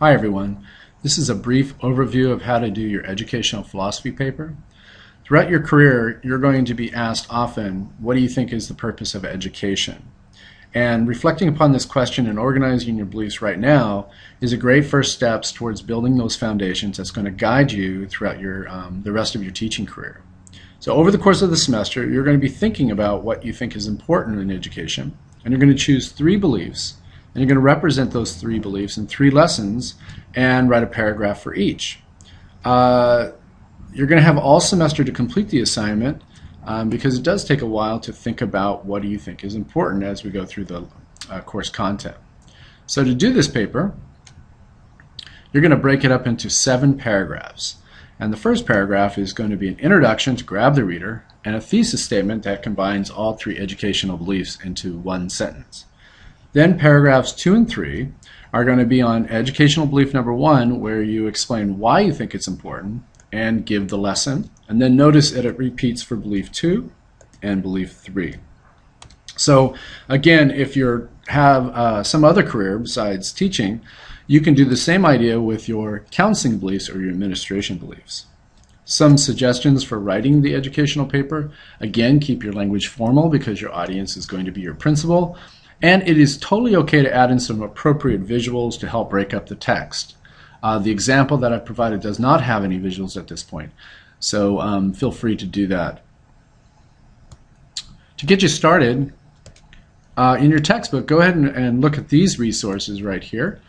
Hi everyone. This is a brief overview of how to do your educational philosophy paper. Throughout your career, you're going to be asked often, what do you think is the purpose of education? And reflecting upon this question and organizing your beliefs right now is a great first steps towards building those foundations that's going to guide you throughout the rest of your teaching career. So over the course of the semester, you're going to be thinking about what you think is important in education, and you're going to choose 3 beliefs, and you're going to represent those 3 beliefs in 3 lessons and write a paragraph for each. You're going to have all semester to complete the assignment because it does take a while to think about what do you think is important as we go through the course content. So to do this paper, you're going to break it up into 7 paragraphs. And the first paragraph is going to be an introduction to grab the reader and a thesis statement that combines all 3 educational beliefs into one sentence. Then paragraphs 2 and 3 are going to be on educational belief number 1, where you explain why you think it's important and give the lesson. And then notice that it repeats for belief 2 and belief 3. So again, if you have some other career besides teaching, you can do the same idea with your counseling beliefs or your administration beliefs. Some suggestions for writing the educational paper: again, keep your language formal because your audience is going to be your principal, and it is totally okay to add in some appropriate visuals to help break up the text. The example that I've provided does not have any visuals at this point, so feel free to do that. To get you started, in your textbook, go ahead and look at these resources right here.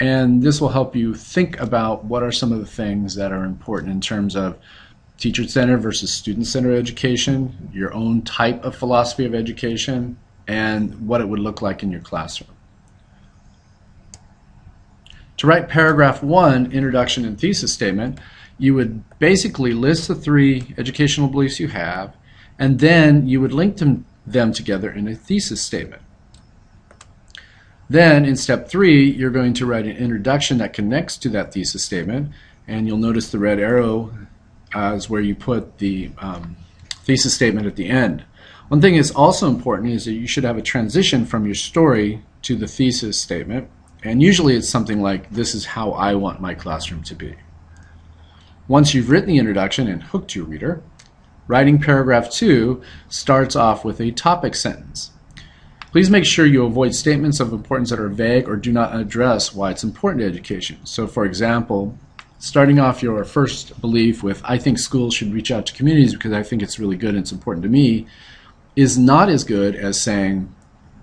And this will help you think about what are some of the things that are important in terms of teacher-centered versus student-centered education, your own type of philosophy of education, and what it would look like in your classroom. To write paragraph 1, introduction and thesis statement, you would basically list the 3 educational beliefs you have, and then you would link them together in a thesis statement. Then in step 3, you're going to write an introduction that connects to that thesis statement, and you'll notice the red arrow is where you put the thesis statement at the end. One thing that's also important is that you should have a transition from your story to the thesis statement, and usually it's something like, this is how I want my classroom to be. Once you've written the introduction and hooked your reader, writing paragraph 2 starts off with a topic sentence. Please make sure you avoid statements of importance that are vague or do not address why it's important to education. So for example, starting off your first belief with, I think schools should reach out to communities because I think it's really good and it's important to me, is not as good as saying,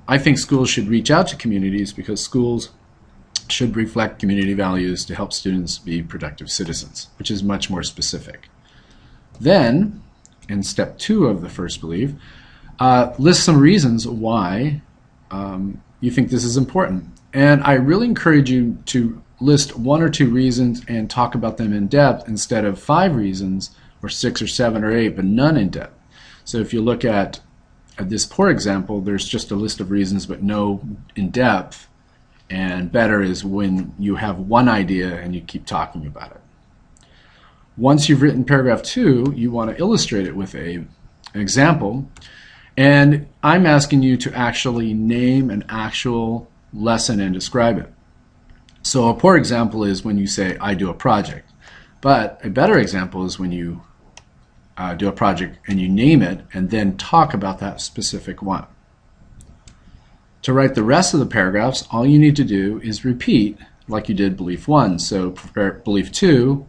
I think schools should reach out to communities because schools should reflect community values to help students be productive citizens, which is much more specific. Then, in step 2 of the first belief, list some reasons why you think this is important. And I really encourage you to list 1 or 2 reasons and talk about them in depth instead of 5 reasons or 6 or 7 or 8, but none in depth. So if you look at this poor example, there's just a list of reasons but no in depth, and better is when you have one idea and you keep talking about it. Once you've written paragraph 2, you want to illustrate it with an example. And I'm asking you to actually name an actual lesson and describe it. So a poor example is when you say, I do a project. But a better example is when you do a project and you name it and then talk about that specific one. To write the rest of the paragraphs, all you need to do is repeat like you did belief 1. So belief 2,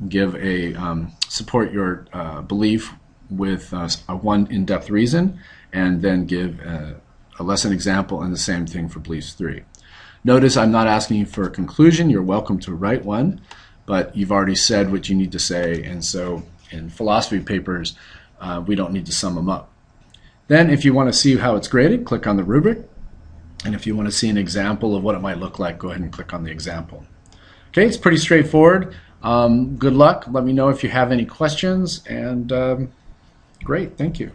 give a support your belief with a 1 in-depth reason, and then give a lesson example, and the same thing for beliefs 3. Notice I'm not asking you for a conclusion. You're welcome to write one, but you've already said what you need to say, and so in philosophy papers we don't need to sum them up. Then if you want to see how it's graded, click on the rubric, and if you want to see an example of what it might look like, go ahead and click on the example. Okay, it's pretty straightforward. Good luck. Let me know if you have any questions, and great, thank you.